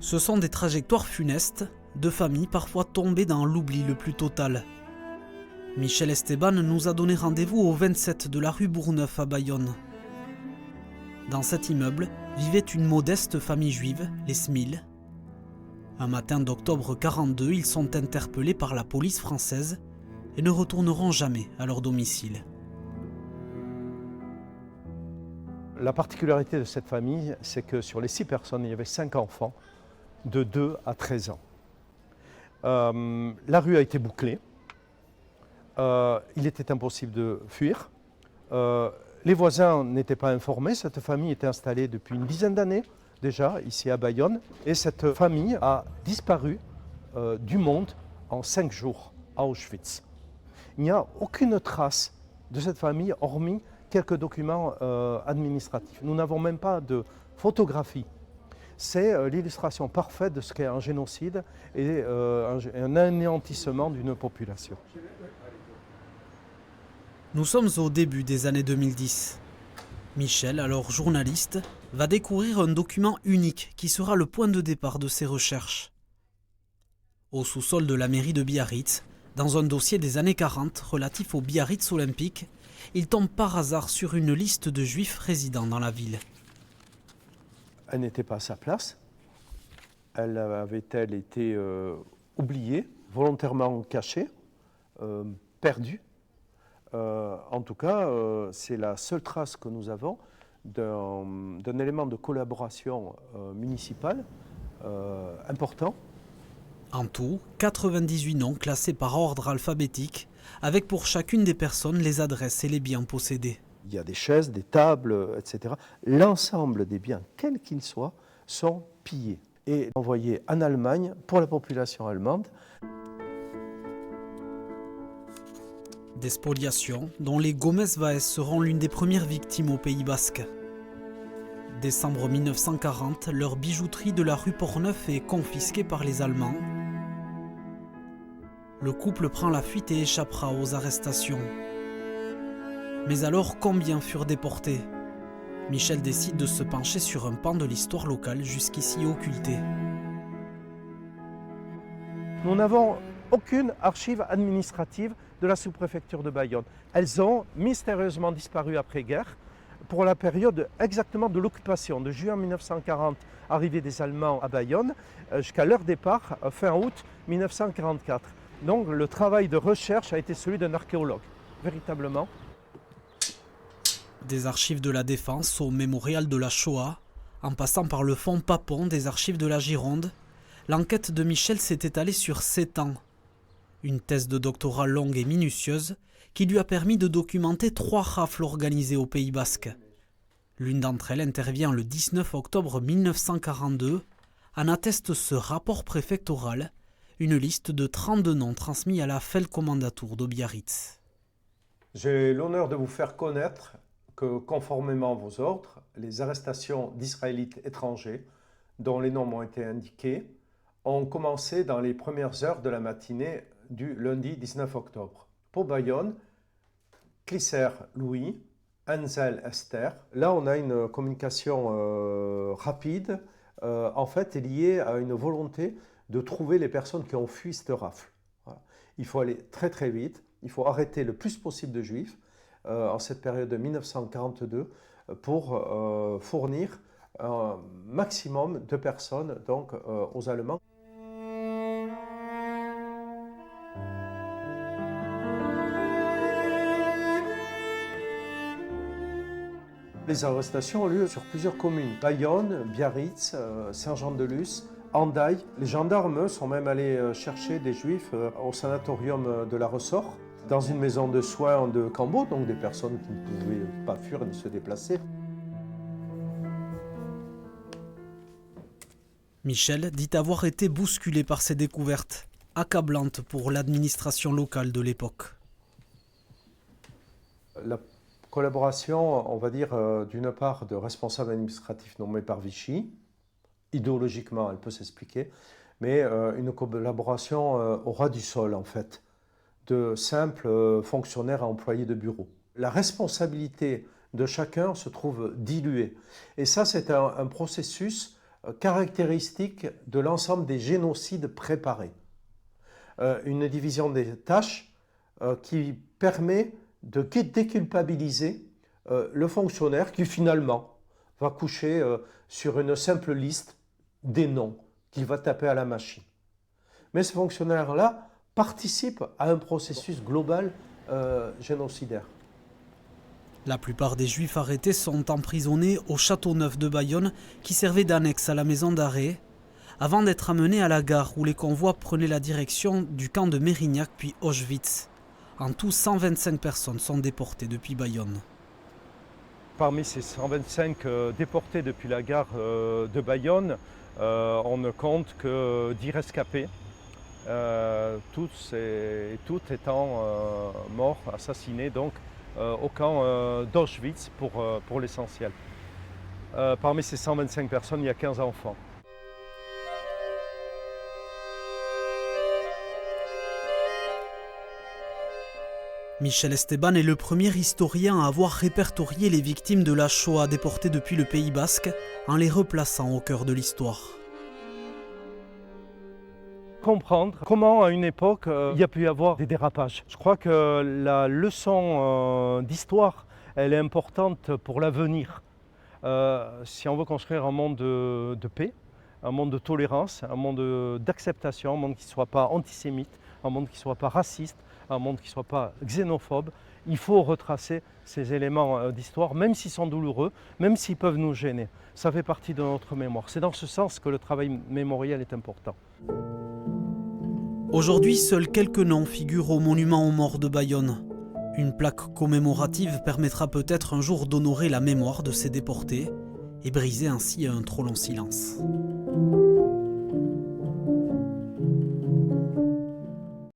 Ce sont des trajectoires funestes de familles parfois tombées dans l'oubli le plus total. Michel Esteban nous a donné rendez-vous au 27 de la rue Bourgneuf à Bayonne. Dans cet immeuble vivait une modeste famille juive, les Smil. Un matin d'octobre 42, ils sont interpellés par la police française et ne retourneront jamais à leur domicile. La particularité de cette famille, c'est que sur les 6 personnes, il y avait 5 enfants de 2 à 13 ans. La rue a été bouclée. Il était impossible de fuir. Les voisins n'étaient pas informés. Cette famille était installée depuis une dizaine d'années déjà ici à Bayonne. Et cette famille a disparu du monde en 5 jours à Auschwitz. Il n'y a aucune trace de cette famille hormis quelques documents administratifs. Nous n'avons même pas de photographie. C'est l'illustration parfaite de ce qu'est un génocide et un anéantissement d'une population. Nous sommes au début des années 2010. Michel, alors journaliste, va découvrir un document unique qui sera le point de départ de ses recherches. Au sous-sol de la mairie de Biarritz, dans un dossier des années 40 relatif aux Biarritz olympiques, il tombe par hasard sur une liste de juifs résidant dans la ville. Elle n'était pas à sa place. Avait-elle été oubliée, volontairement cachée, perdue? En tout cas, c'est la seule trace que nous avons d'un élément de collaboration municipale important. En tout, 98 noms classés par ordre alphabétique, avec pour chacune des personnes les adresses et les biens possédés. Il y a des chaises, des tables, etc. L'ensemble des biens, quels qu'ils soient, sont pillés et envoyés en Allemagne pour la population allemande. Des spoliations dont les Gomez-Vaes seront l'une des premières victimes au Pays Basque. Décembre 1940, leur bijouterie de la rue Portneuf est confisquée par les Allemands. Le couple prend la fuite et échappera aux arrestations. Mais alors, combien furent déportés? Michel décide de se pencher sur un pan de l'histoire locale jusqu'ici occultée. Nous n'avons aucune archive administrative de la sous-préfecture de Bayonne. Elles ont mystérieusement disparu après-guerre pour la période exactement de l'occupation, de juin 1940, arrivée des Allemands à Bayonne, jusqu'à leur départ, fin août 1944. Donc le travail de recherche a été celui d'un archéologue, véritablement. Des archives de la Défense au mémorial de la Shoah, en passant par le fonds Papon des archives de la Gironde, l'enquête de Michel s'est étalée sur 7 ans. Une thèse de doctorat longue et minutieuse qui lui a permis de documenter 3 rafles organisées au Pays Basque. L'une d'entre elles intervient le 19 octobre 1942, en atteste ce rapport préfectoral, une liste de 32 noms transmis à la Feldkommandatur de Biarritz. J'ai l'honneur de vous faire connaître que, conformément à vos ordres, les arrestations d'Israélites étrangers, dont les noms m'ont été indiqués, ont commencé dans les premières heures de la matinée du lundi 19 octobre. Pour Bayonne, Clisser Louis, Enzel Esther. Là, on a une communication rapide, en fait, liée à une volonté de trouver les personnes qui ont fui cette rafle. Voilà. Il faut aller très très vite, il faut arrêter le plus possible de juifs en cette période de 1942 pour fournir un maximum de personnes donc, aux Allemands. Les arrestations ont lieu sur plusieurs communes. Bayonne, Biarritz, Saint-Jean-de-Luz, Hendaye. Les gendarmes sont même allés chercher des juifs au sanatorium de la Ressort, dans une maison de soins de Cambo, donc des personnes qui ne pouvaient pas fuir ni se déplacer. Michel dit avoir été bousculé par ces découvertes, accablantes pour l'administration locale de l'époque. La collaboration, on va dire, d'une part de responsables administratifs nommés par Vichy, idéologiquement elle peut s'expliquer, mais une collaboration au ras du sol en fait, de simples fonctionnaires à employés de bureau. La responsabilité de chacun se trouve diluée. Et ça, c'est un processus caractéristique de l'ensemble des génocides préparés. Une division des tâches qui permet de déculpabiliser le fonctionnaire qui finalement va coucher sur une simple liste des noms qu'il va taper à la machine. Mais ce fonctionnaire-là participe à un processus global génocidaire. La plupart des Juifs arrêtés sont emprisonnés au Château Neuf de Bayonne, qui servait d'annexe à la maison d'arrêt, avant d'être amenés à la gare où les convois prenaient la direction du camp de Mérignac puis Auschwitz. En tout, 125 personnes sont déportées depuis Bayonne. Parmi ces 125 déportés depuis la gare de Bayonne, on ne compte que 10 rescapés, tous et toutes étant morts, assassinés donc au camp d'Auschwitz pour l'essentiel. Parmi ces 125 personnes, il y a 15 enfants. Michel Esteban est le premier historien à avoir répertorié les victimes de la Shoah déportées depuis le Pays Basque en les replaçant au cœur de l'histoire. Comprendre comment à une époque il y a pu y avoir des dérapages. Je crois que la leçon d'histoire, elle est importante pour l'avenir. Si on veut construire un monde de paix, un monde de tolérance, un monde d'acceptation, un monde qui ne soit pas antisémite, un monde qui ne soit pas raciste, un monde qui ne soit pas xénophobe, il faut retracer ces éléments d'histoire, même s'ils sont douloureux, même s'ils peuvent nous gêner. Ça fait partie de notre mémoire. C'est dans ce sens que le travail mémoriel est important. Aujourd'hui, seuls quelques noms figurent au monument aux morts de Bayonne. Une plaque commémorative permettra peut-être un jour d'honorer la mémoire de ces déportés et briser ainsi un trop long silence.